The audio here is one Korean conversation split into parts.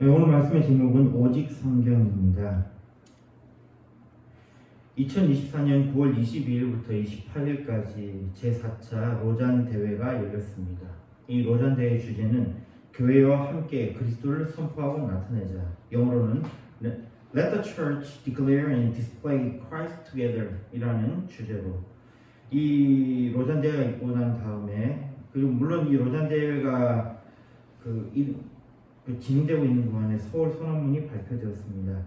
오늘 말씀의 제목은 오직 성경입니다. 2024년 9월 22일부터 28일까지 제4차 로잔 대회가 열렸습니다. 이 로잔 대회 주제는 교회와 함께 그리스도를 선포하고 나타내자. 영어로는 Let the Church Declare and Display Christ Together 이라는 주제로 이 로잔 대회가 있고 난 다음에, 그리고 물론 이 로잔 대회가 진행되고 있는 동안에 서울 선언문이 발표되었습니다.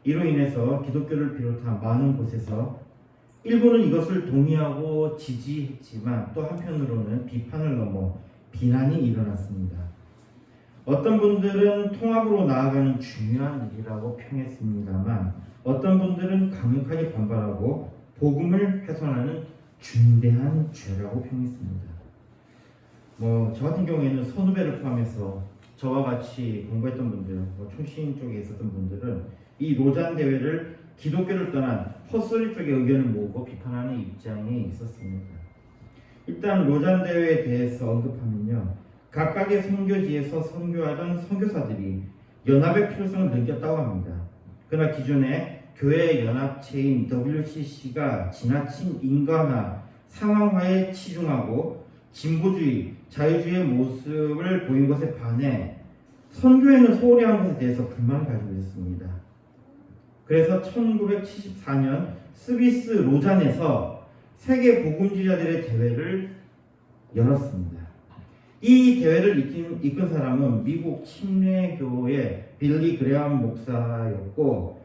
이로 인해서 기독교를 비롯한 많은 곳에서 일부는 이것을 동의하고 지지했지만 또 한편으로는 비판을 넘어 비난이 일어났습니다. 어떤 분들은 통합으로 나아가는 중요한 일이라고 평했습니다만 어떤 분들은 강력하게 반발하고 복음을 훼손하는 중대한 죄라고 평했습니다. 저 같은 경우에는 선후배를 포함해서 저와 같이 공부했던 분들, 총신 쪽에 있었던 분들은 이 로잔 대회를 기독교를 떠난 헛소리 쪽의 의견을 모으고 비판하는 입장에 있었습니다. 일단 로잔 대회에 대해서 언급하면요, 각각의 선교지에서 선교하던 선교사들이 연합의 필요성을 느꼈다고 합니다. 그러나 기존의 교회 연합체인 WCC가 지나친 인간화, 상황화에 치중하고 진보주의, 자유주의의 모습을 보인 것에 반해 선교에는 소홀히 한 것에 대해서 불만을 가지고 있었습니다. 그래서 1974년 스위스 로잔에서 세계 복음주의자들의 대회를 열었습니다. 이 대회를 이끈 사람은 미국 침례교의 빌리 그레엄 목사였고,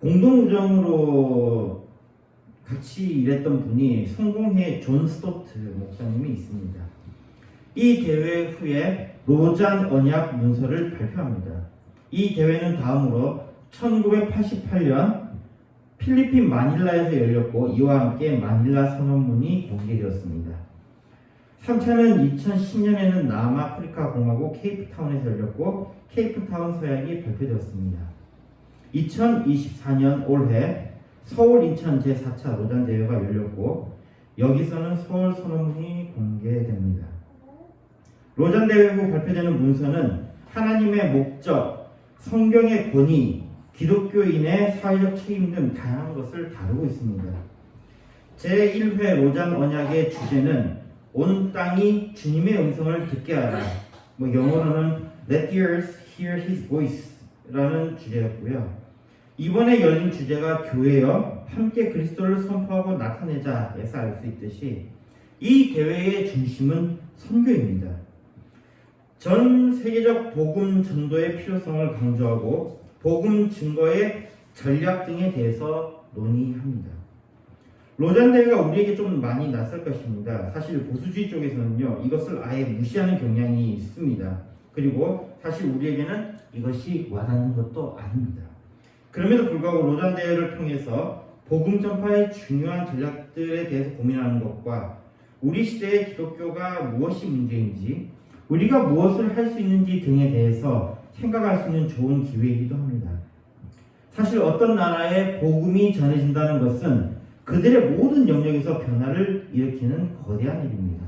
공동우정으로 같이 일했던 분이 성공회 존 스토트 목사님이 있습니다. 이 대회 후에 로잔 언약 문서를 발표합니다. 이 대회는 다음으로 1988년 필리핀 마닐라에서 열렸고 이와 함께 마닐라 선언문이 공개되었습니다. 3차는 2010년에는 남아프리카 공화국 케이프타운에서 열렸고 케이프타운 서약이 발표되었습니다. 2024년 올해 서울 인천 제4차 로잔 대회가 열렸고 여기서는 서울 선언문이 공개됩니다. 로잔 대회 후 발표되는 문서는 하나님의 목적, 성경의 권위, 기독교인의 사회적 책임 등 다양한 것을 다루고 있습니다. 제1회 로잔 언약의 주제는 온 땅이 주님의 음성을 듣게 하라. 영어로는 Let the earth hear his voice 라는 주제였고요. 이번에 열린 주제가 교회여 함께 그리스도를 선포하고 나타내자에서 알 수 있듯이 이 대회의 중심은 선교입니다. 전 세계적 복음 전도의 필요성을 강조하고 복음 증거의 전략 등에 대해서 논의합니다. 로잔 대회가 우리에게 좀 많이 낯설 것입니다. 사실 보수주의 쪽에서는요, 이것을 아예 무시하는 경향이 있습니다. 그리고 사실 우리에게는 이것이 와닿는 것도 아닙니다. 그럼에도 불구하고 로잔 대회를 통해서 복음 전파의 중요한 전략들에 대해서 고민하는 것과 우리 시대의 기독교가 무엇이 문제인지, 우리가 무엇을 할 수 있는지 등에 대해서 생각할 수 있는 좋은 기회이기도 합니다. 사실 어떤 나라에 복음이 전해진다는 것은 그들의 모든 영역에서 변화를 일으키는 거대한 일입니다.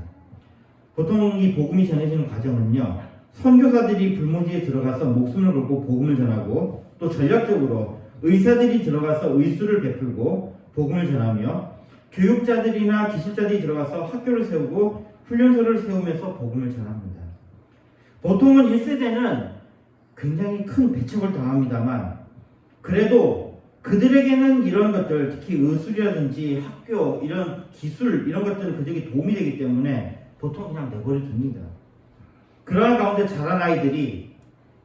보통 이 복음이 전해지는 과정은요, 선교사들이 불모지에 들어가서 목숨을 걸고 복음을 전하고, 또 전략적으로 의사들이 들어가서 의술을 베풀고 복음을 전하며, 교육자들이나 기술자들이 들어가서 학교를 세우고 훈련소를 세우면서 복음을 전합니다. 보통은 1세대는 굉장히 큰 배척을 당합니다만 그래도 그들에게는 이런 것들, 특히 의술이라든지 학교, 이런 기술, 이런 것들은 그들에게 도움이 되기 때문에 보통 그냥 내버려 둡니다. 그러한 가운데 자란 아이들이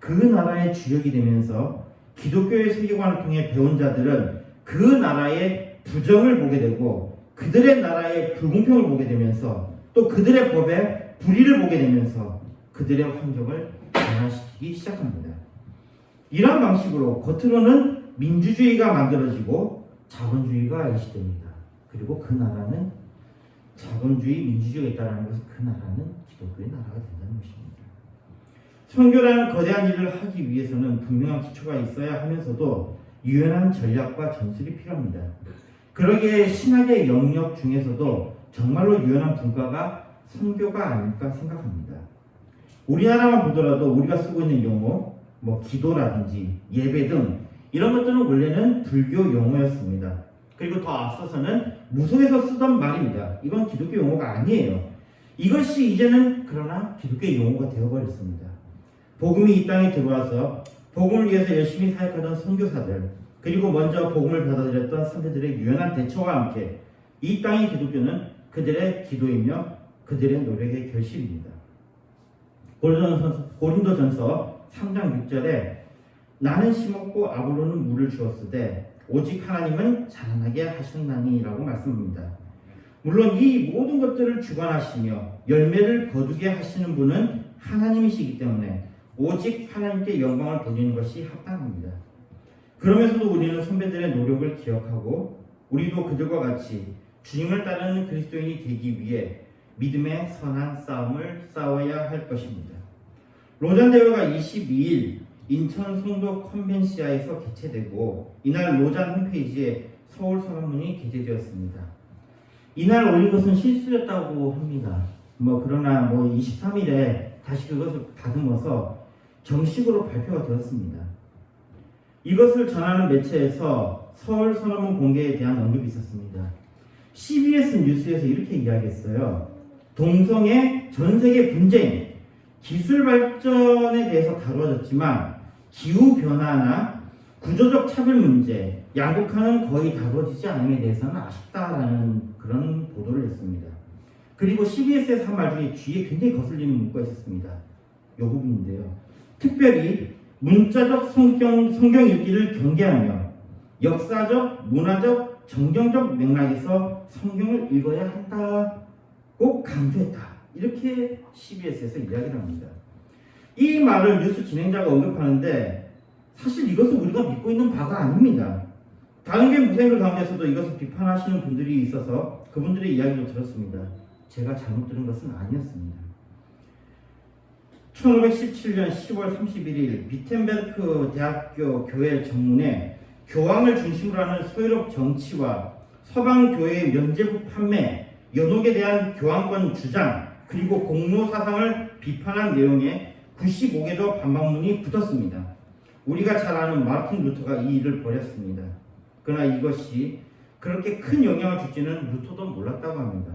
그 나라의 주역이 되면서 기독교의 세계관을 통해 배운 자들은 그 나라의 부정을 보게 되고 그들의 나라의 불공평을 보게 되면서 또 그들의 법에 불의를 보게 되면서 그들의 환경을 변화시키기 시작합니다. 이러한 방식으로 겉으로는 민주주의가 만들어지고 자본주의가 일시됩니다. 그리고 그 나라는 자본주의, 민주주의가 있다는 것은 그 나라는 기독교의 나라가 된다는 것입니다. 선교라는 거대한 일을 하기 위해서는 분명한 기초가 있어야 하면서도 유연한 전략과 전술이 필요합니다. 그러기에 신학의 영역 중에서도 정말로 유연한 분과가 선교가 아닐까 생각합니다. 우리나라만 보더라도 우리가 쓰고 있는 용어, 뭐 기도라든지 예배 등 이런 것들은 원래는 불교 용어였습니다. 그리고 더 앞서서는 무속에서 쓰던 말입니다. 이건 기독교 용어가 아니에요. 이것이 이제는 그러나 기독교 용어가 되어버렸습니다. 복음이 이 땅에 들어와서 복음을 위해서 열심히 사역하던 선교사들, 그리고 먼저 복음을 받아들였던 선배들의 유연한 대처와 함께 이 땅의 기독교는 그들의 기도이며 그들의 노력의 결실입니다. 고린도전서 3장 6절에 나는 심었고 아볼로는 물을 주었으되 오직 하나님은 자라나게 하셨나니라고 말씀합니다. 물론 이 모든 것들을 주관하시며 열매를 거두게 하시는 분은 하나님이시기 때문에 오직 하나님께 영광을 돌리는 것이 합당합니다. 그러면서도 우리는 선배들의 노력을 기억하고 우리도 그들과 같이 주님을 따르는 그리스도인이 되기 위해 믿음의 선한 싸움을 싸워야 할 것입니다. 로잔 대회가 22일 인천 송도 컨벤시아에서 개최되고 이날 로잔 홈페이지에 서울 선언문이 게재되었습니다. 이날 올린 것은 실수였다고 합니다. 그러나 23일에 다시 그것을 다듬어서 정식으로 발표가 되었습니다. 이것을 전하는 매체에서 서울 선언문 공개에 대한 언급이 있었습니다. CBS 뉴스에서 이렇게 이야기했어요. 동성애 전 세계 분쟁, 기술 발전에 대해서 다루어졌지만 기후 변화나 구조적 차별 문제, 양극화는 거의 다루어지지 않음에 대해서는 아쉽다라는 그런 보도를 했습니다. 그리고 CBS에서 한 말 중에 귀에 굉장히 거슬리는 문구가 있었습니다. 이 부분인데요. 특별히 문자적 성경 읽기를 경계하며 역사적, 문화적, 정경적 맥락에서 성경을 읽어야 한다고 강조했다. 이렇게 CBS에서 이야기를 합니다. 이 말을 뉴스 진행자가 언급하는데 사실 이것은 우리가 믿고 있는 바가 아닙니다. 다른계 무생들 가운데서도 이것을 비판하시는 분들이 있어서 그분들의 이야기도 들었습니다. 제가 잘못 들은 것은 아니었습니다. 1517년 10월 31일 비텐베르크 대학교 교회 정문에 교황을 중심으로 하는 소유럽 정치와 서방 교회의 면죄부 판매, 연옥에 대한 교황권 주장, 그리고 공로 사상을 비판한 내용의 95개조 반박문이 붙었습니다. 우리가 잘 아는 마르틴 루터가 이 일을 벌였습니다. 그러나 이것이 그렇게 큰 영향을 줄지는 루터도 몰랐다고 합니다.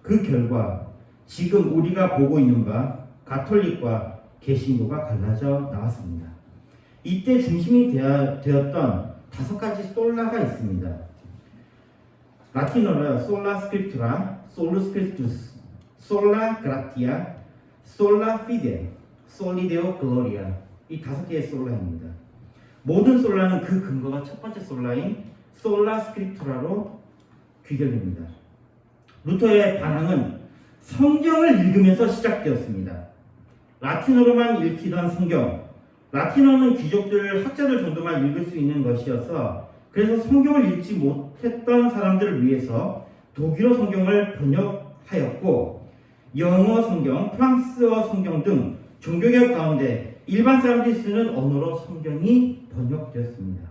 그 결과 지금 우리가 보고 있는 바 가톨릭과 개신교가 갈라져 나왔습니다. 이때 중심이 되었던 5가지 솔라가 있습니다. 라틴어로 솔라 스크립투라, 솔루 스크립투스, 솔라 그라티아, 솔라 피데, 솔리데오 글로리아, 이 5개의 솔라입니다. 모든 솔라는 그 근거가 첫 번째 솔라인 솔라 스크립투라로 귀결됩니다. 루터의 반항은 성경을 읽으면서 시작되었습니다. 라틴어로만 읽히던 성경, 라틴어는 귀족들, 학자들 정도만 읽을 수 있는 것이어서 그래서 성경을 읽지 못했던 사람들을 위해서 독일어 성경을 번역하였고 영어 성경, 프랑스어 성경 등 종교개혁 가운데 일반 사람들이 쓰는 언어로 성경이 번역되었습니다.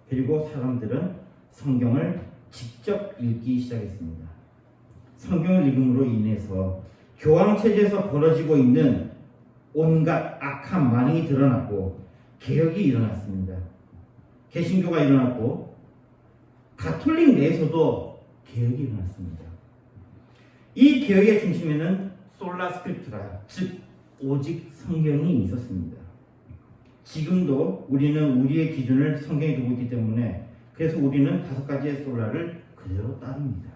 그리고 사람들은 성경을 직접 읽기 시작했습니다. 성경을 읽음으로 인해서 교황 체제에서 벌어지고 있는 온갖 악한 만행이 드러났고 개혁이 일어났습니다. 개신교가 일어났고 가톨릭 내에서도 개혁이 일어났습니다. 이 개혁의 중심에는 솔라 스크립투라, 즉 오직 성경이 있었습니다. 지금도 우리는 우리의 기준을 성경에 두고 있기 때문에 그래서 우리는 5가지의 솔라를 그대로 따릅니다.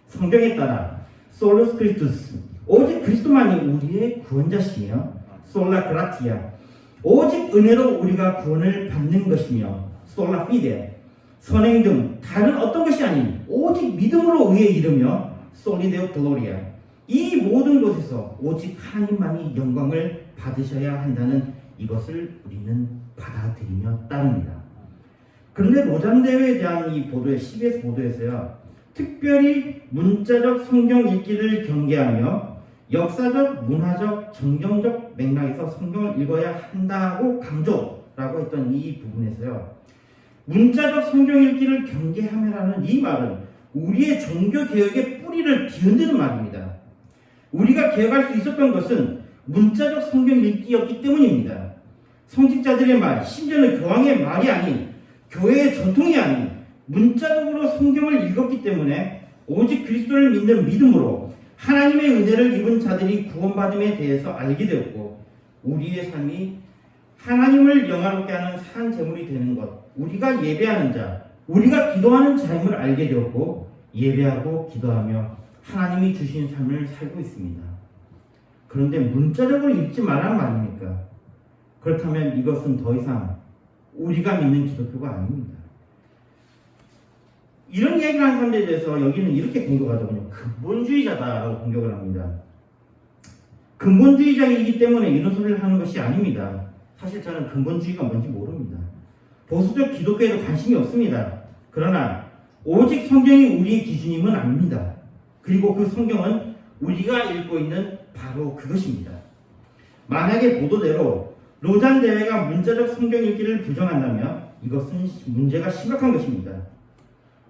성경에 따라 솔로 스크립투스, 오직 그리스도만이 우리의 구원자시며 솔라 그라티아, 오직 은혜로 우리가 구원을 받는 것이며 솔라 피데, 선행 등 다른 어떤 것이 아닌 오직 믿음으로 의에 이르며 솔리데오 글로리아, 이 모든 곳에서 오직 하나님만이 영광을 받으셔야 한다는 이것을 우리는 받아들이며 따릅니다. 그런데 로잔 대회에 대한 이 보도에 CBS 보도에서요, 특별히 문자적 성경 읽기를 경계하며 역사적, 문화적, 정경적 맥락에서 성경을 읽어야 한다고 강조라고 했던 이 부분에서요, 문자적 성경 읽기를 경계하며라는 이 말은 우리의 종교 개혁의 뿌리를 뒤흔드는 말입니다. 우리가 개혁할 수 있었던 것은 문자적 성경 읽기였기 때문입니다. 성직자들의 말, 심지어는 교황의 말이 아닌 교회의 전통이 아닌 문자적으로 성경을 읽었기 때문에 오직 그리스도를 믿는 믿음으로 하나님의 은혜를 입은 자들이 구원받음에 대해서 알게 되었고 우리의 삶이 하나님을 영화롭게 하는 산 제물이 되는 것, 우리가 예배하는 자, 우리가 기도하는 자임을 알게 되었고 예배하고 기도하며 하나님이 주신 삶을 살고 있습니다. 그런데 문자적으로 읽지 말라는 말입니까? 그렇다면 이것은 더 이상 우리가 믿는 기독교가 아닙니다. 이런 얘기를 하는 사람들에 대해서 여기는 이렇게 공격하더군요. 근본주의자다라고 공격을 합니다. 근본주의자이기 때문에 이런 소리를 하는 것이 아닙니다. 사실 저는 근본주의가 뭔지 모릅니다. 보수적 기독교에도 관심이 없습니다. 그러나 오직 성경이 우리의 기준임은 압니다. 그리고 그 성경은 우리가 읽고 있는 바로 그것입니다. 만약에 보도대로 로잔 대회가 문자적 성경 읽기를 부정한다면 이것은 문제가 심각한 것입니다.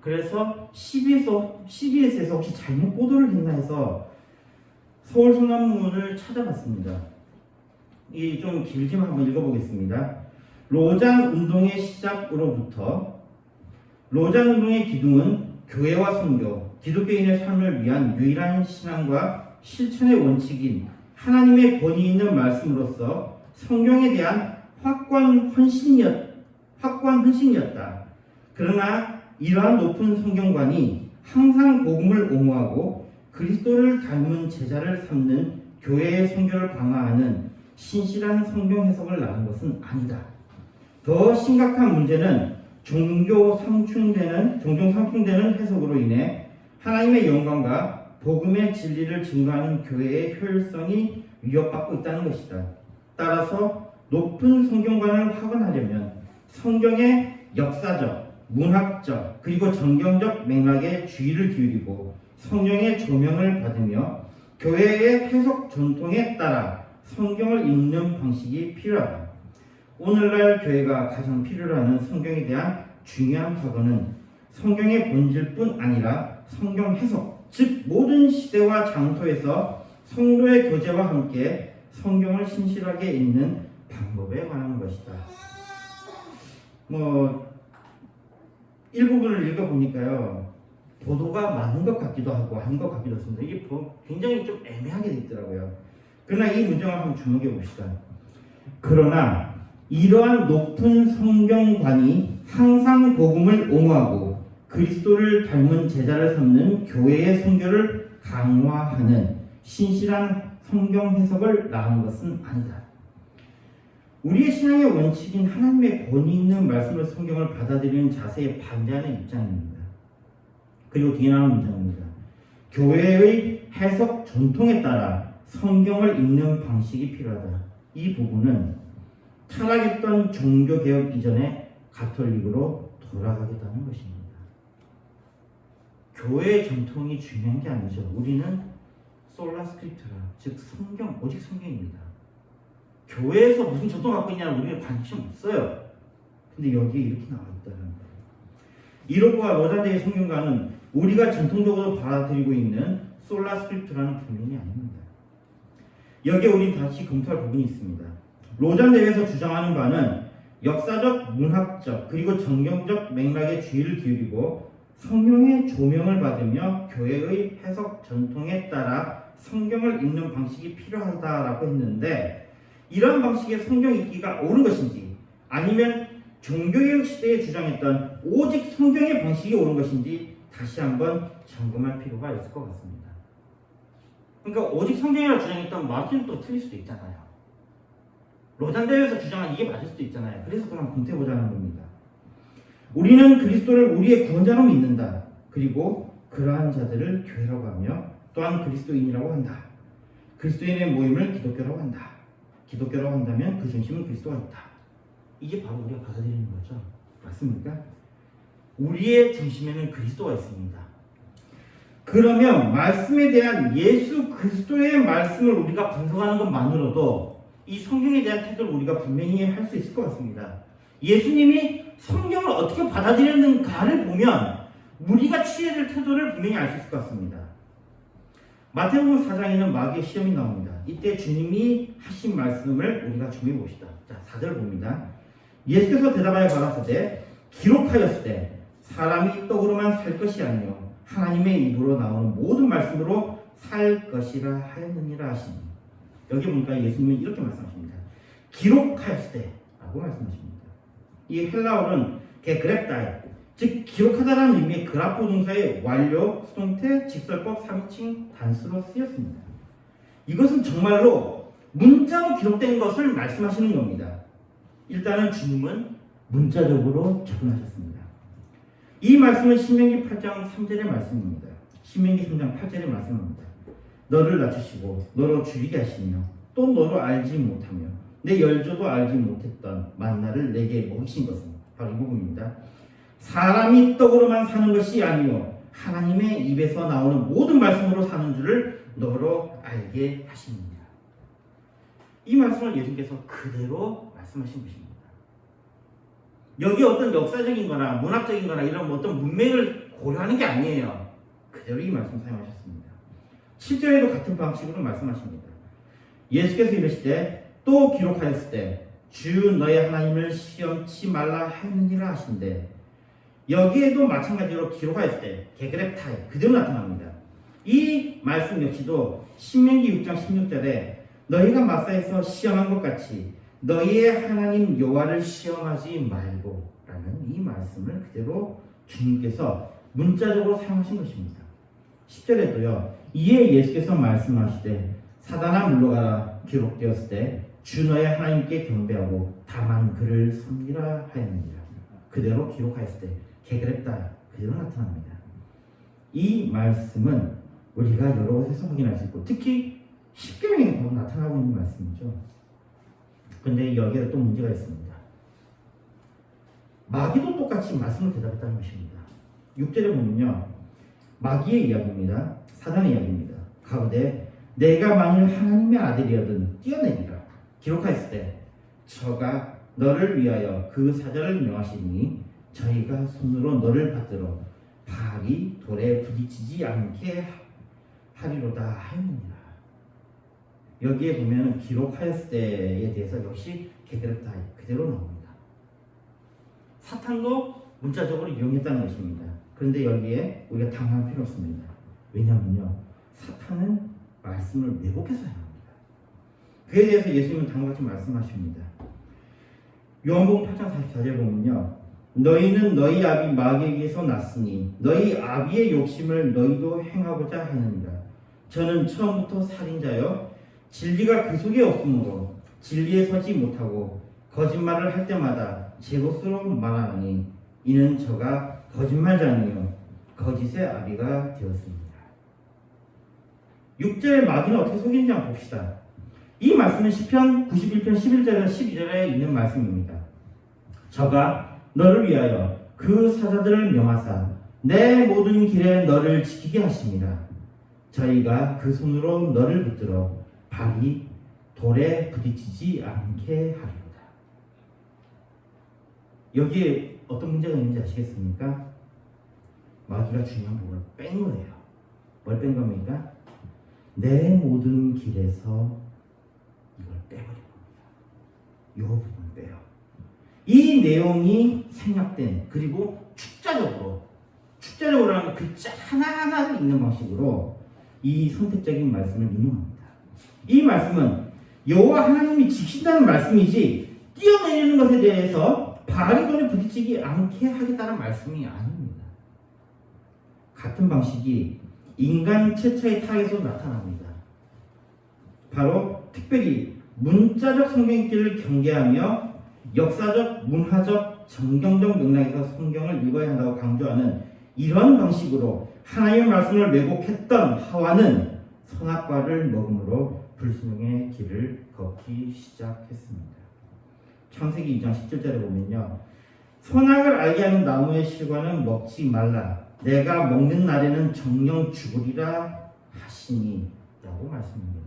그래서 CBS에서 혹시 잘못 보도를 했나 해서 서울성남문을 찾아봤습니다. 이 좀 길지만 한번 읽어보겠습니다. 로잔 운동의 시작으로부터 로잔 운동의 기둥은 교회와 선교, 기독교인의 삶을 위한 유일한 신앙과 실천의 원칙인 하나님의 권위 있는 말씀으로서 성경에 대한 확고한 헌신이었다. 그러나 이러한 높은 성경관이 항상 복음을 옹호하고 그리스도를 닮은 제자를 삼는 교회의 선교를 강화하는 신실한 성경 해석을 낳은 것은 아니다. 더 심각한 문제는 종종 상충되는 해석으로 인해 하나님의 영광과 복음의 진리를 증거하는 교회의 효율성이 위협받고 있다는 것이다. 따라서 높은 성경관을 확언하려면 성경의 역사적, 문학적, 그리고 정경적 맥락에 주의를 기울이고 성령의 조명을 받으며 교회의 해석 전통에 따라 성경을 읽는 방식이 필요하다. 오늘날 교회가 가장 필요로 하는 성경에 대한 중요한 fak어는 성경의 본질뿐 아니라 성경 해석, 즉 모든 시대와 장소에서 성도의 교제와 함께 성경을 신실하게 읽는 방법에 관한 것이다. 일부분을 읽어보니까요, 보도가 맞는 것 같기도 하고 아닌 것 같기도 했습니다. 이게 굉장히 좀 애매하게 돼 있더라고요. 그러나 이 문장을 한번 주목해 봅시다. 그러나 이러한 높은 성경관이 항상 복음을 옹호하고 그리스도를 닮은 제자를 삼는 교회의 선교를 강화하는 신실한 성경 해석을 낳은 것은 아니다. 우리의 신앙의 원칙인 하나님의 권위 있는 말씀으로 성경을 받아들이는 자세에 반대하는 입장입니다. 그리고 뒤에 나오는 문장입니다. 교회의 해석 전통에 따라 성경을 읽는 방식이 필요하다. 이 부분은 타락했던 종교개혁 이전에 가톨릭으로 돌아가겠다는 것입니다. 교회의 전통이 중요한 게 아니죠. 우리는 솔라 스크립트라, 즉 성경, 오직 성경입니다. 교회에서 무슨 전통 갖고 있냐는 우리는 관심 없어요. 근데 여기에 이렇게 나와 있다는 거예요. 이로부와 로잔대의 성경가는 우리가 전통적으로 받아들이고 있는 솔라 스크립트라는 분명이 아닙니다. 여기에 우린 다시 검토할 부분이 있습니다. 로잔대에서 주장하는 바는 역사적, 문학적, 그리고 정경적 맥락에 주의를 기울이고 성령의 조명을 받으며 교회의 해석 전통에 따라 성경을 읽는 방식이 필요하다라고 했는데, 이런 방식의 성경 읽기가 옳은 것인지 아니면 종교개혁 시대에 주장했던 오직 성경의 방식이 옳은 것인지 다시 한번 점검할 필요가 있을 것 같습니다. 그러니까 오직 성경이라고 주장했던 마틴은 또 틀릴 수도 있잖아요. 로잔대회에서 주장한 이게 맞을 수도 있잖아요. 그래서 그냥 검토해보자는 겁니다. 우리는 그리스도를 우리의 구원자로 믿는다. 그리고 그러한 자들을 교회라고 하며 또한 그리스도인이라고 한다. 그리스도인의 모임을 기독교라고 한다. 기독교라고 한다면 그 중심은 그리스도가 있다. 이게 바로 우리가 받아들이는 거죠. 맞습니까? 우리의 중심에는 그리스도가 있습니다. 그러면 말씀에 대한 예수 그리스도의 말씀을 우리가 분석하는 것만으로도 이 성경에 대한 태도를 우리가 분명히 할 수 있을 것 같습니다. 예수님이 성경을 어떻게 받아들였는가를 보면 우리가 취해야 될 태도를 분명히 알 수 있을 것 같습니다. 마태복음 4장에는 마귀의 시험이 나옵니다. 이때 주님이 하신 말씀을 우리가 주목해 봅시다. 자, 4절 봅니다. 예수께서 대답하여 가라사대 기록하였을 때 사람이 떡으로만 살 것이 아니요 하나님의 입으로 나오는 모든 말씀으로 살 것이라 하였느니라 하시니. 여기 보니까 예수님은 이렇게 말씀하십니다. 기록하였을 때 라고 말씀하십니다. 이 헬라어는 게그랩다이, 즉 기록하다라는 의미의 그라포 동사의 완료, 수동태, 직설법, 3인칭 단수로 쓰였습니다. 이것은 정말로 문자로 기록된 것을 말씀하시는 겁니다. 일단은 주님은 문자적으로 접근하셨습니다. 이 말씀은 신명기 8장 3절의 말씀입니다. 신명기 3장 8절의 말씀입니다. 너를 낮추시고 너로 줄이게 하시며 또 너로 알지 못하며 내 열조도 알지 못했던 만나를 내게 먹이신 것은 바로 이 부분입니다. 사람이 떡으로만 사는 것이 아니요 하나님의 입에서 나오는 모든 말씀으로 사는 줄을 너로 알게 하십니다. 이 말씀을 예수님께서 그대로 말씀하신 것입니다. 여기 어떤 역사적인 거나 문학적인 거나 이런 어떤 문맥을 고려하는 게 아니에요. 그대로 이 말씀 사용하셨습니다. 7절에도 같은 방식으로 말씀하십니다. 예수께서 이르시되 또 기록하였을 때 주 너의 하나님을 시험치 말라 하였느니라 하신대. 여기에도 마찬가지로 기록하였을 때 게그랩타이 그대로 나타납니다. 이 말씀 역시도 신명기 6장 16절에 너희가 마사에서 시험한 것 같이 너희의 하나님 여호와를 시험하지 말고 라는 이 말씀을 그대로 주님께서 문자적으로 사용하신 것입니다. 10절에도요. 이에 예수께서 말씀하시되 사단아 물러가라 기록되었을 때 주 너의 하나님께 경배하고 다만 그를 섬기라 하였느니라. 그대로 기록하였을 때 게그랩다 그대로 나타납니다. 이 말씀은 우리가 여러 곳에서 확인할 수 있고 특히 십계명에 보면 나타나고 있는 말씀이죠. 그런데 여기에 또 문제가 있습니다. 마귀도 똑같이 말씀을 대답했다는 것입니다. 6절에 보면요. 마귀의 이야기입니다. 사단의 이야기입니다. 가로되 내가 만일 하나님의 아들이어든 뛰어내리라. 기록하였을 때 저가 너를 위하여 그 사자를 명하시니 저희가 손으로 너를 받들어 발이 돌에 부딪히지 않게 하리로다 하였느니라. 여기에 보면 기록하였을 때에 대해서 역시 게그랩다 그대로 나옵니다. 사탄도 문자적으로 이용했다는 것입니다. 그런데 여기에 우리가 당황할 필요 없습니다. 왜냐하면요. 사탄은 말씀을 왜곡해서 합니다. 그에 대해서 예수님은 다음과 같이 말씀하십니다. 요한복음 8장 44절에 보면요. 너희는 너희 아비 마귀에게서 났으니 너희 아비의 욕심을 너희도 행하고자 하느니라. 저는 처음부터 살인자여 진리가 그 속에 없으므로 진리에 서지 못하고 거짓말을 할 때마다 제 것으로 말하니 이는 저가 거짓말자니요 거짓의 아비가 되었습니다. 6절의 마귀는 어떻게 속이는지 한번 봅시다. 이 말씀은 시편 91편 11절에서 12절에 있는 말씀입니다. 저가 너를 위하여 그 사자들을 명하사 내 모든 길에 너를 지키게 하십니다. 저희가 그 손으로 너를 붙들어 발이 돌에 부딪히지 않게 하리로다. 여기에 어떤 문제가 있는지 아시겠습니까? 마귀가 중요한 부분을 뺀 거예요. 뭘 뺀 겁니까? 내 모든 길에서 이걸 빼버린 겁니다. 이 부분을 빼요. 이 내용이 생략된 그리고 축자적으로 하는 글자 하나하나를 읽는 방식으로 이 선택적인 말씀을 인용합니다. 이 말씀은 여호와 하나님이 지킨다는 말씀이지 뛰어내리는 것에 대해서 발이 돌에 부딪히지 않게 하겠다는 말씀이 아닙니다. 같은 방식이 인간 최초의 타겟으로 나타납니다. 바로 특별히 문자적 성경 읽기를 경계하며 역사적, 문화적, 정경적 맥락에서 성경을 읽어야 한다고 강조하는 이런 방식으로 하나님의 말씀을 왜곡했던 하와는 선악과를 먹음으로 불순종의 길을 걷기 시작했습니다. 창세기 2장 17절에 보면요. 선악을 알게 하는 나무의 실과는 먹지 말라. 내가 먹는 날에는 정령 죽으리라 하시니 라고 말씀합니다.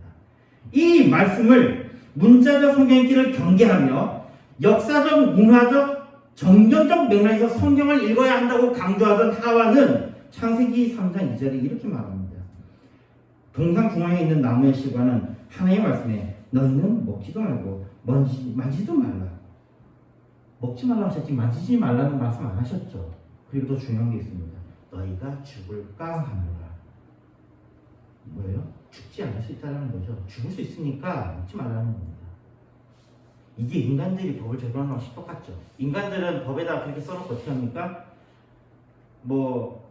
이 말씀을 문자적 성경 읽기를 경계하며 역사적, 문화적, 정경적 맥락에서 성경을 읽어야 한다고 강조하던 하와는 창세기 3장 2절에 이렇게 말합니다. 동상 중앙에 있는 나무의 실과는 하나님의 말씀에 너희는 먹지도 말고 만지지도 말라. 먹지 말라 하셨지 만지지 말라는 말씀 안 하셨죠. 그리고 또 중요한 게 있습니다. 너희가 죽을까 하노라. 뭐예요? 죽지 않을 수 있다는 거죠. 죽을 수 있으니까 먹지 말라는 겁니다. 이게 인간들이 법을 적용하는 것이 똑같죠. 인간들은 법에다 그렇게 써놓고 어떻게 합니까? 뭐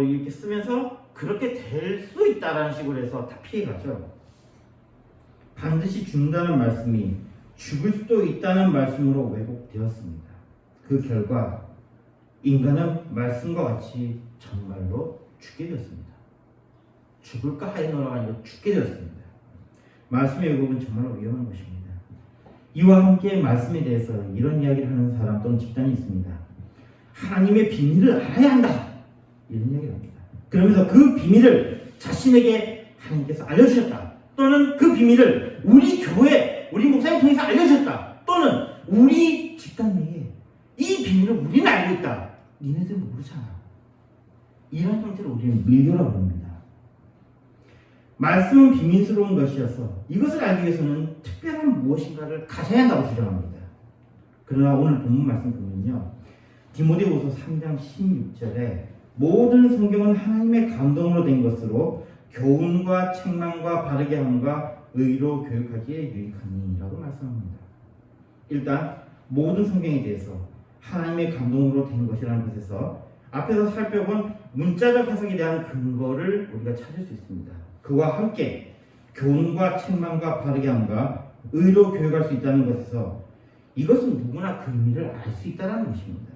이렇게 쓰면서 그렇게 될 수 있다라는 식으로 해서 다 피해가죠. 반드시 죽는다는 말씀이 죽을 수도 있다는 말씀으로 왜곡되었습니다. 그 결과 인간은 말씀과 같이 정말로 죽게 되었습니다. 죽을까 하여노라가 아니라 죽게 되었습니다. 말씀의 왜곡은 정말로 위험한 것입니다. 이와 함께 말씀에 대해서 이런 이야기를 하는 사람 또는 집단이 있습니다. 하나님의 비밀을 알아야 한다. 이런 이야기를 합니다. 그러면서 그 비밀을 자신에게 하나님께서 알려주셨다. 또는 그 비밀을 우리 교회, 우리 목사님 통해서 알려주셨다. 또는 우리 집단 내에 이 비밀을 우리는 알고 있다. 니네들은 모르잖아. 이런 형태로 우리는 밀교라고 합니다. 말씀은 비밀스러운 것이어서 이것을 알기 위해서는 특별한 무엇인가를 가져야 한다고 주장합니다. 그러나 오늘 본문 말씀 보면요. 디모데후서 3장 16절에 모든 성경은 하나님의 감동으로 된 것으로 교훈과 책망과 바르게 함과 의로 교육하기에 유익하니라고 말씀합니다. 일단 모든 성경에 대해서 하나님의 감동으로 된 것이라는 것에서 앞에서 살펴본 문자적 해석에 대한 근거를 우리가 찾을 수 있습니다. 그와 함께 교훈과 책망과 바르게 함과 의로 교육할 수 있다는 것에서 이것은 누구나 그 의미를 알 수 있다는 것입니다.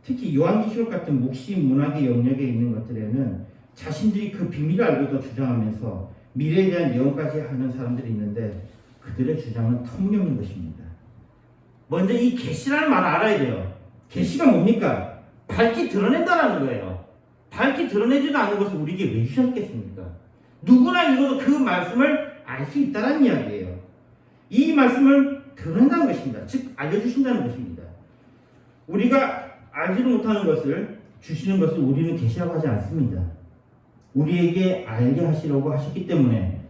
특히 요한계시록 같은 묵시 문학의 영역에 있는 것들에는 자신들이 그 비밀을 알고 또 주장하면서 미래에 대한 예언까지 하는 사람들이 있는데 그들의 주장은 터무니없는 것입니다. 먼저 이 계시라는 말을 알아야 돼요. 계시가 뭡니까? 밝히 드러낸다라는 거예요. 밝히 드러내지도 않는 것을 우리에게 왜 주셨겠습니까? 누구나 읽어도 그 말씀을 알 수 있다는 이야기예요. 이 말씀을 드러낸다는 것입니다. 즉 알려주신다는 것입니다. 우리가 알지도 못하는 것을 주시는 것을 우리는 계시라고 하지 않습니다. 우리에게 알게 하시려고 하셨기 때문에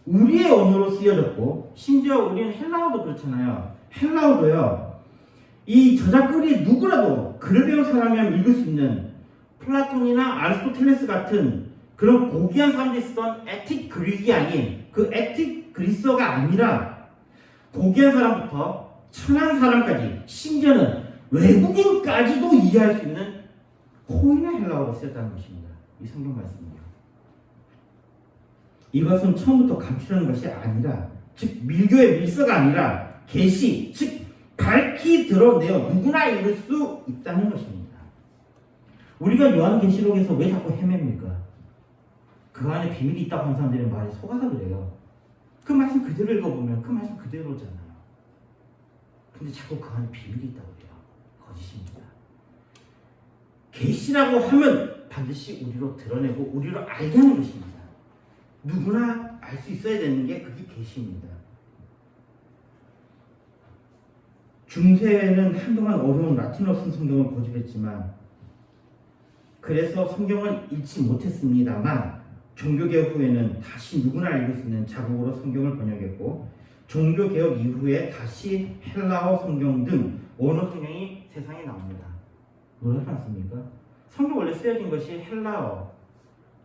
우리의 언어로 쓰여졌고 심지어 우리는 헬라어도 그렇잖아요. 헬라어도요. 이 저작글이 누구라도 글을 배운 사람이라면 읽을 수 있는 플라톤이나 아리스토텔레스 같은 그런 고귀한 사람들이 쓰던 에틱 그릭이 아닌 그 에틱 그리스어가 아니라 고귀한 사람부터 천한 사람까지 심지어는 외국인까지도 이해할 수 있는 코인의 헬라어로 쓰였다는 것입니다. 이 성경 말씀이요. 이것은 처음부터 감추려는 것이 아니라 즉 밀교의 밀서가 아니라 계시 즉 밝히 드러내어 누구나 읽을 수 있다는 것입니다. 우리가 요한계시록에서 왜 자꾸 헤맵니까? 그 안에 비밀이 있다고 하는 사람들의 말에 속아서 그래요. 그 말씀 그대로 읽어보면 그 말씀 그대로잖아요. 근데 자꾸 그 안에 비밀이 있다고 해요. 거짓입니다. 계시라고 하면 반드시 우리로 드러내고 우리로 알게 하는 것입니다. 누구나 알 수 있어야 되는 게 그게 계시입니다. 중세에는 한동안 어려운 라틴어 쓴 성경을 고집했지만 그래서 성경을 읽지 못했습니다만 종교개혁 후에는 다시 누구나 읽을 수 있는 자국어로 성경을 번역했고 종교개혁 이후에 다시 헬라어 성경 등 언어 성경이 세상에 나옵니다. 놀랍지 않습니까? 성경 원래 쓰여진 것이 헬라어.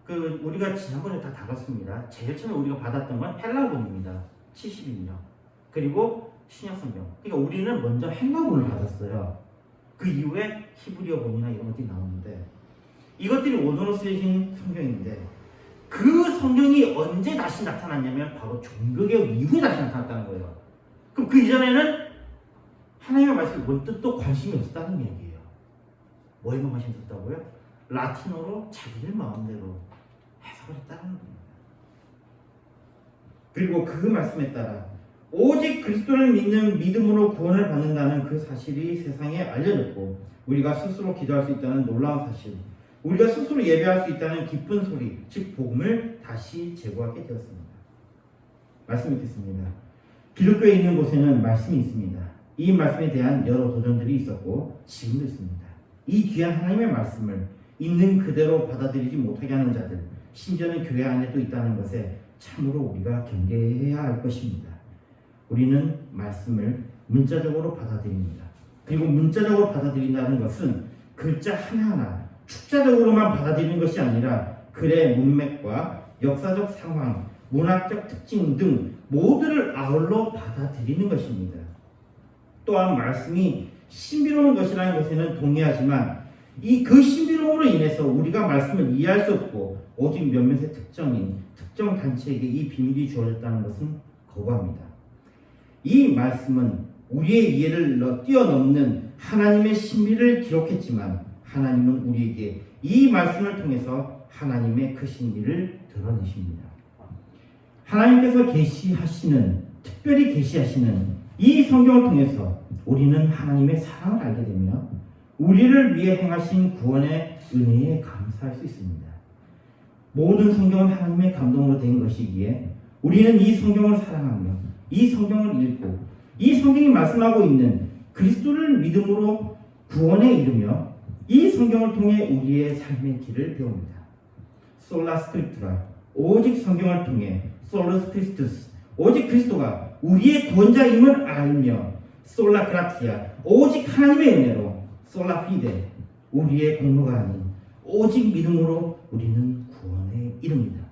우리가 지난번에 다 다뤘습니다. 제일 처음에 우리가 받았던 건 헬라어본입니다. 70인요. 그리고 신약성경. 그러니까 우리는 먼저 헬라어본을 받았어요. 그 이후에 히브리어본이나 이런 것들이 나오는데 이것들이 원어로 쓰여진 성경인데 그 성경이 언제 다시 나타났냐면 바로 종교개혁 이후에 다시 나타났다는 거예요. 그럼 그 이전에는 하나님의 말씀에 원뜻도 관심이 없었다는 얘기예요. 뭐에만 관심이 없었다고요? 라틴어로 자기들 마음대로 해석을 했다는 겁니다. 그리고 그 말씀에 따라 오직 그리스도를 믿는 믿음으로 구원을 받는다는 그 사실이 세상에 알려졌고 우리가 스스로 기도할 수 있다는 놀라운 사실, 우리가 스스로 예배할 수 있다는 기쁜 소리, 즉 복음을 다시 제공하게 되었습니다. 말씀 읽겠습니다. 기독교에 있는 곳에는 말씀이 있습니다. 이 말씀에 대한 여러 도전들이 있었고 지금도 있습니다. 이 귀한 하나님의 말씀을 있는 그대로 받아들이지 못하게 하는 자들, 심지어는 교회 안에도 있다는 것에 참으로 우리가 경계해야 할 것입니다. 우리는 말씀을 문자적으로 받아들입니다. 그리고 문자적으로 받아들인다는 것은 글자 하나하나 축자적으로만 받아들이는 것이 아니라 글의 문맥과 역사적 상황, 문학적 특징 등 모두를 아울러 받아들이는 것입니다. 또한 말씀이 신비로운 것이라는 것에는 동의하지만 그 신비로움으로 인해서 우리가 말씀을 이해할 수 없고 오직 몇몇의 특정 단체에게 이 비밀이 주어졌다는 것은 거부합니다. 이 말씀은 우리의 이해를 뛰어넘는 하나님의 신비를 기록했지만 하나님은 우리에게 이 말씀을 통해서 하나님의 그 신비를 드러내십니다. 하나님께서 특별히 계시하시는 이 성경을 통해서 우리는 하나님의 사랑을 알게 되며 우리를 위해 행하신 구원의 은혜에 감사할 수 있습니다. 모든 성경은 하나님의 감동으로 된 것이기에 우리는 이 성경을 사랑하며 이 성경을 읽고 이 성경이 말씀하고 있는 그리스도를 믿음으로 구원에 이르며 이 성경을 통해 우리의 삶의 길을 배웁니다. 솔라 스크립투라, 오직 성경을 통해 솔루스 크리스투스, 오직 그리스도가 우리의 구원자임을 알며 솔라 그라티아, 오직 하나님의 은혜로 솔라 피데, 우리의 공로가 아닌 오직 믿음으로 우리는 구원에 이릅니다.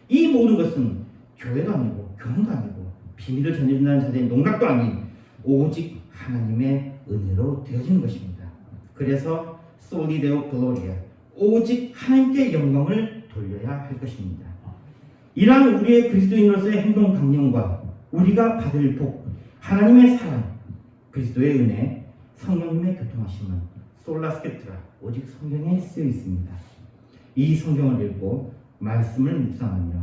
이 모든 것은 교회도 아니고 교훈도 아니고 비밀을 전해준다는 자들의 농락도 아닌 오직 하나님의 은혜로 되어지는 것입니다. 그래서 솔리데오 글로리아, 오직 하나님께 영광을 돌려야 할 것입니다. 이러한 우리의 그리스도인으로서의 행동 강령과 우리가 받을 복, 하나님의 사랑, 그리스도의 은혜, 성령님의 교통하심은 솔라 스크립투라, 오직 성경에 쓰여 있습니다. 이 성경을 읽고 말씀을 묵상하며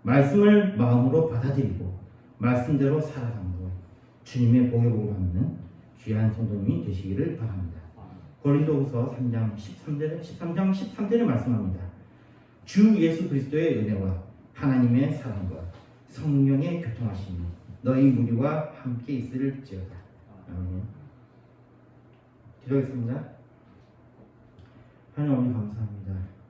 말씀을 마음으로 받아들이고 말씀대로 살아가므로 주님의 복에 복을 받는 귀한 성도님이 되시기를 바랍니다. 고린도후서 3장 13절에 말씀합니다. 주 예수 그리스도의 은혜와 하나님의 사랑과 성령의 교통하심이 너희 무리와 함께 있을지어다. 아멘. 기도하겠습니다. 하나님 아버지 감사합니다.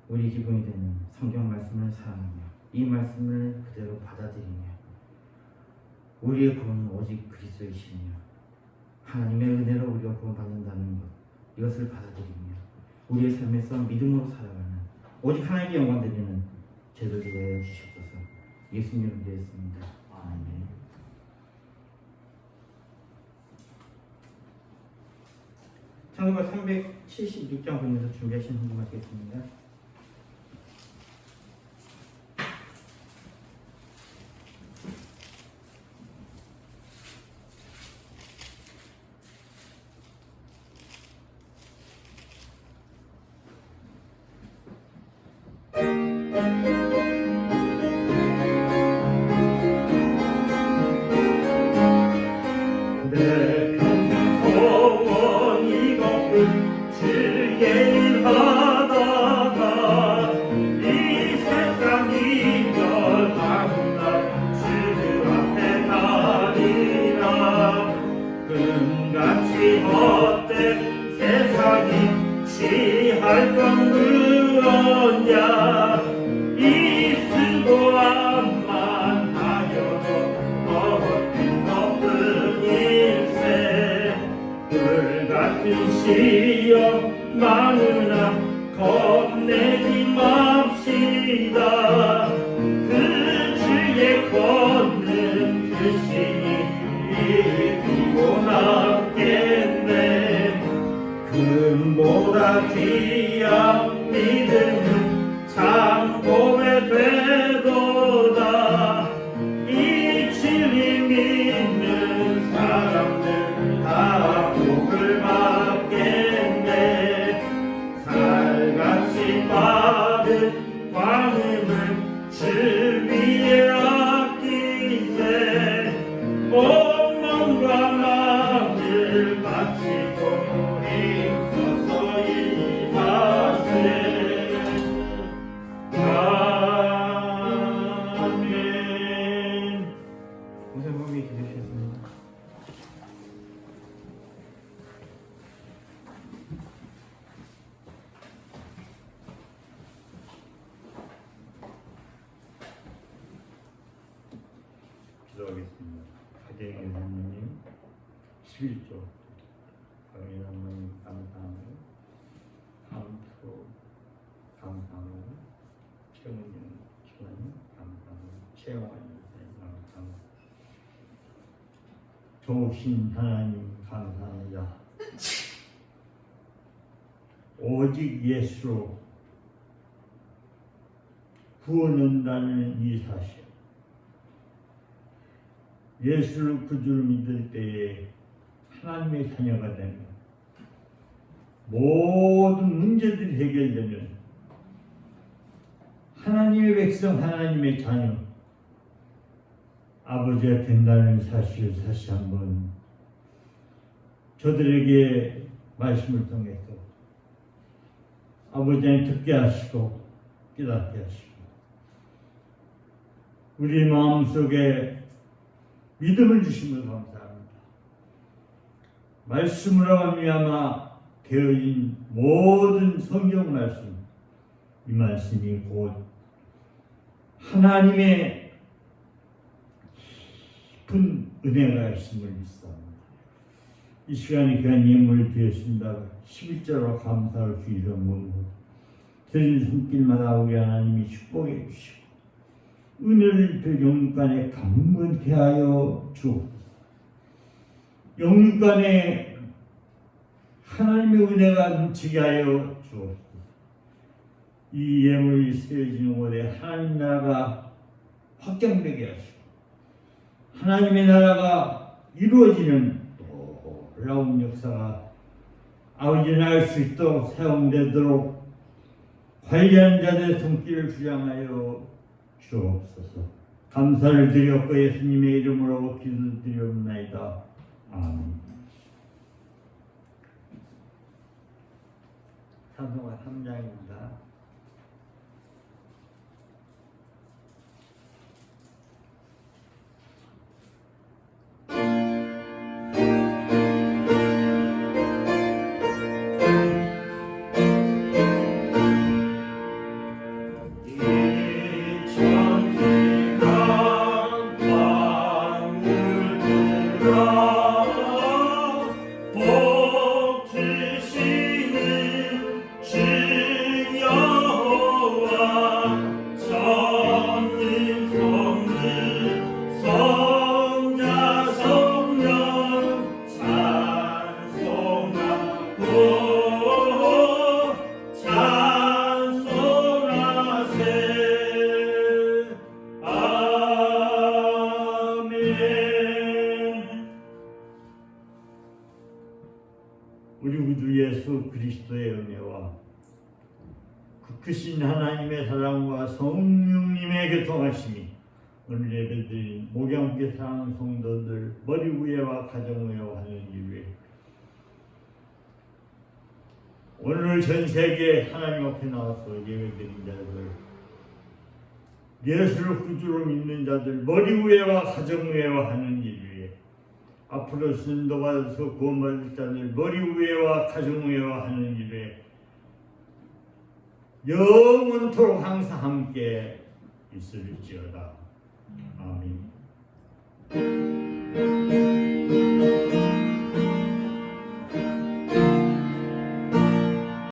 우리 기본이 되는 성경 말씀을 사랑하며 이 말씀을 그대로 받아들이며 우리의 구원은 오직 그리스도이시며 하나님의 은혜로 우리가 구원받는다는 것, 이것을 받아들이며 우리의 삶에서 믿음으로 살아가는 오직 하나님께 영광 드리는 제도 되게 주시옵소서. 예수님을 기도했습니다. 아멘. 창세기 376장 보면서 준비하신 한번 하시겠습니다. 귀한 믿음은 참 고백되도다. 이 진리 믿는 사람들 다 복을 받겠네. 살같이 받은 관음을 주 위에 아끼세. 온 몸과 마음을 바치고 힘써서 일하세. 11조 하나님 감사하고 감투 감사하고 최원님 감사하고 최원님 감사하고 좋으신 하나님 감사합니다. 오직 예수로 구원한다는 이 사실, 예수를 구주로 믿을 때에 하나님의 자녀가 되면 모든 문제들이 해결되면 하나님의 백성, 하나님의 자녀, 아버지가 된다는 사실을 다시 한번 저들에게 말씀을 통해서 아버지는 듣게 하시고 깨닫게 하시고 우리 마음속에 믿음을 주심을 감사합니다. 말씀으로 말미암아 되어진 모든 성경 말씀, 이 말씀이 곧 하나님의 깊은 은혜가 있음을 믿습니다. 이 시간에 귀한 예물을 드렸습니다. 11절로 감사할 수 있는 드린 손길마다 우리 하나님이 축복해 주시고 은혜를 그 영육간에 강건케 하여 주옵소서. 영육간에 하나님의 은혜가 넘치게 하여 주옵소서. 이 예물이 쓰여지는 곳에 하나님 나라가 확장되게 하시고 하나님의 나라가 이루어지는 놀라운 역사가 아버지는 알 수 있도록 사용되도록 관리하는 자들의 손길을 주장하여 주옵소서. 감사를 드렸고 예수님의 이름으로 기도드리옵나이다. 아멘. 찬송가 3장입니다. 우리 구주 예수 그리스도의 은혜와 그 크신 하나님의 사랑과 성령님의 교통하심이 오늘 예배드린 목양께 사랑하는 성도들 머리 위에와 가정 위에와 하는 일에 오늘 전 세계 하나님 앞에 나와서 예배드린 자들 예수를 구주로 믿는 자들 머리 위에와 가정 위에와 하는 일 위에 앞으로 순도받아서 구원받을 자들 머리 위에와 가정 위에와 하는 일에 영원토록 항상 함께 있을지어다. 아멘.